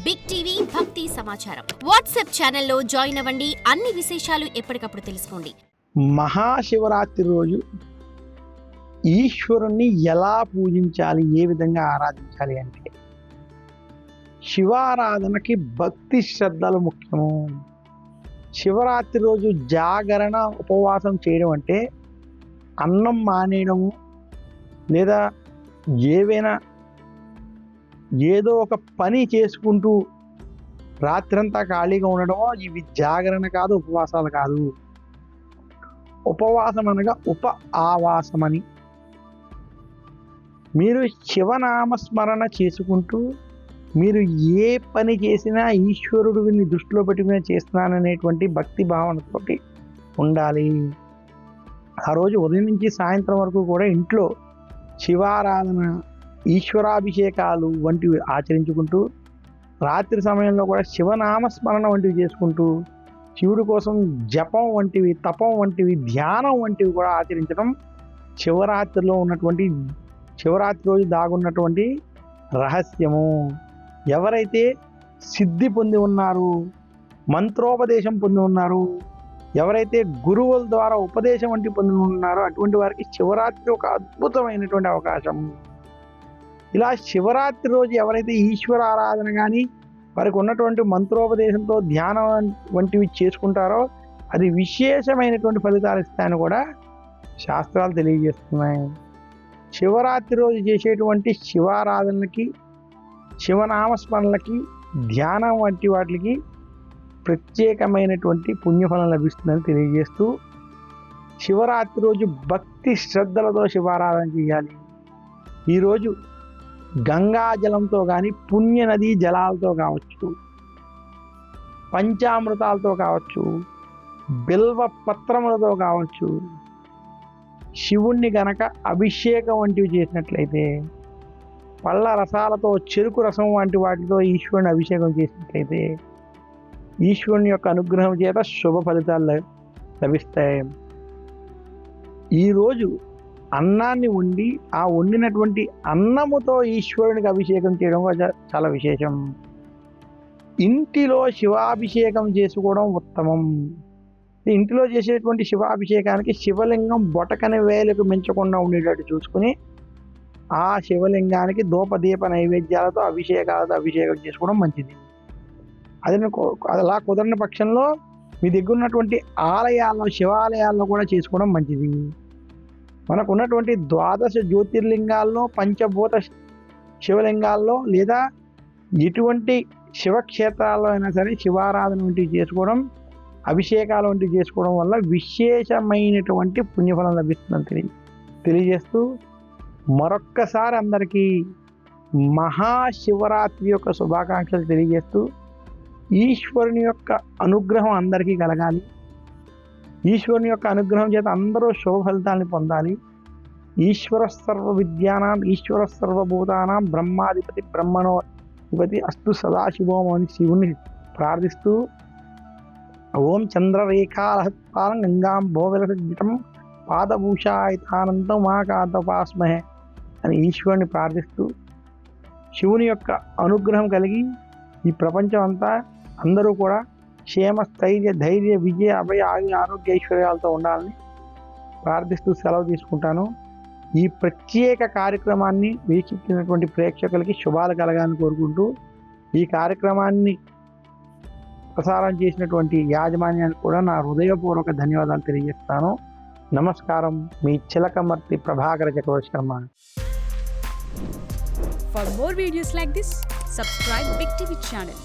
Big TV భక్తి సమాచారం WhatsApp ఛానల్లో జాయిన్ అవ్వండి. అన్ని విశేషాలు ఎప్పటికప్పుడు తెలుసుకోండి. మహాశివరాత్రి రోజు ఈశ్వరుణ్ణి ఎలా పూజించాలి, ఏ విధంగా ఆరాధించాలి అంటే శివారాధనకి భక్తి శ్రద్ధలు ముఖ్యము. శివరాత్రి రోజు జాగరణ ఉపవాసం చేయడం అంటే అన్నం మానేయడము, లేదా ఏదో ఒక పని చేసుకుంటూ రాత్రంతా ఖాళీగా ఉండడమో ఇవి జాగరణ కాదు, ఉపవాసాలు కాదు. ఉపవాసం అనగా ఆవాసమని. మీరు శివనామస్మరణ చేసుకుంటూ మీరు ఏ పని చేసినా ఈశ్వరుడిని దృష్టిలో పెట్టుకుని చేస్తున్నాననేటువంటి భక్తి భావనతోటి ఉండాలి. ఆ రోజు ఉదయం నుంచి సాయంత్రం వరకు కూడా ఇంట్లో శివారాధన, ఈశ్వరాభిషేకాలు వంటివి ఆచరించుకుంటూ, రాత్రి సమయంలో కూడా శివనామస్మరణ వంటివి చేసుకుంటూ, శివుడి కోసం జపం వంటివి, తపం వంటివి, ధ్యానం వంటివి కూడా ఆచరించడం శివరాత్రిలో ఉన్నటువంటి, శివరాత్రి రోజు దాగున్నటువంటి రహస్యము. ఎవరైతే సిద్ధి పొంది ఉన్నారు, మంత్రోపదేశం పొంది ఉన్నారు, ఎవరైతే గురువుల ద్వారా ఉపదేశం వంటి పొంది ఉన్నారో అటువంటి వారికి శివరాత్రి ఒక అద్భుతమైనటువంటి అవకాశం. ఇలా శివరాత్రి రోజు ఎవరైతే ఈశ్వర ఆరాధన కానీ వారికి ఉన్నటువంటి మంత్రోపదేశంతో ధ్యానం వంటివి చేసుకుంటారో అది విశేషమైనటువంటి ఫలితాలు ఇస్తాయని కూడా శాస్త్రాలు తెలియజేస్తున్నాయి. శివరాత్రి రోజు చేసేటువంటి శివారాధనలకి, శివనామస్మరణలకి, ధ్యానం వంటి వాటికి ప్రత్యేకమైనటువంటి పుణ్యఫలం లభిస్తుందని తెలియజేస్తూ, శివరాత్రి రోజు భక్తి శ్రద్ధలతో శివారాధన చేయాలి. ఈరోజు గంగాజలంతో కానీ, పుణ్య నదీ జలాలతో కావచ్చు, పంచామృతాలతో కావచ్చు, బిల్వ పత్రములతో కావచ్చు, శివుణ్ణి గనక అభిషేకం వంటివి చేసినట్లయితే, పళ్ళ రసాలతో, చెరుకు రసం వంటి వాటితో ఈశ్వరుని అభిషేకం చేసినట్లయితే ఈశ్వరుని యొక్క అనుగ్రహం చేత శుభ ఫలితాలు లభిస్తాయి. ఈరోజు అన్నాన్ని వండి ఆ వండినటువంటి అన్నముతో ఈశ్వరునికి అభిషేకం చేయడం చాలా విశేషం. ఇంటిలో శివాభిషేకం చేసుకోవడం ఉత్తమం. ఇంటిలో చేసేటువంటి శివాభిషేకానికి శివలింగం బొటకని వేలకు మించకుండా ఉండేటట్టు చూసుకుని ఆ శివలింగానికి ధూపదీప నైవేద్యాలతో అభిషేకం చేసుకోవడం మంచిది. అలా కుదరని పక్షంలో మీ దగ్గర ఉన్నటువంటి ఆలయాల్లో, శివాలయాల్లో కూడా చేసుకోవడం మంచిది. మనకు ఉన్నటువంటి ద్వాదశ జ్యోతిర్లింగాల్లో, పంచభూత శివలింగాల్లో, లేదా ఎటువంటి శివక్షేత్రాల్లో అయినా సరే శివారాధన వంటివి చేసుకోవడం, అభిషేకాలు వంటివి చేసుకోవడం వల్ల విశేషమైనటువంటి పుణ్యఫలం లభిస్తుందని తెలియజేస్తూ, మరొక్కసారి అందరికీ మహాశివరాత్రి యొక్క శుభాకాంక్షలు తెలియజేస్తూ, ఈశ్వరుని యొక్క అనుగ్రహం అందరికీ కలగాలి. ఈశ్వరుని యొక్క అనుగ్రహం చేత అందరూ శుభ ఫలితాన్ని పొందాలి. ఈశ్వర సర్వ విద్యానాం, ఈశ్వర సర్వభూతానాం బ్రహ్మాధిపతి బ్రహ్మణోధిపతి అస్తు సదాశివోం అని శివుని ప్రార్థిస్తూ, ఓం చంద్రరేఖాలహత్పాలం గంగాం భోగరసజితం పాదభూషాయితానందం మాకాతపాస్మహే అని ఈశ్వరుని ప్రార్థిస్తూ, శివుని యొక్క అనుగ్రహం కలిగి ఈ ప్రపంచం అంతా అందరూ కూడా క్షేమ, స్థైర్య, ధైర్య, విజయ, అభయ, ఆరోగ్య, ఐశ్వర్యాలతో ఉండాలని ప్రార్థిస్తూ సెలవు తీసుకుంటాను. ఈ ప్రత్యేక కార్యక్రమాన్ని వీక్షించినటువంటి ప్రేక్షకులకి శుభాలు కలగాలని కోరుకుంటూ, ఈ కార్యక్రమాన్ని ప్రసారం చేసినటువంటి యాజమాన్యానికి కూడా నా హృదయపూర్వక ధన్యవాదాలు తెలియజేస్తాను. నమస్కారం. మీ చిలకమర్తి ప్రభాకర చక్రవర్తి Sharma. For more videos like this, subscribe Big TV channel.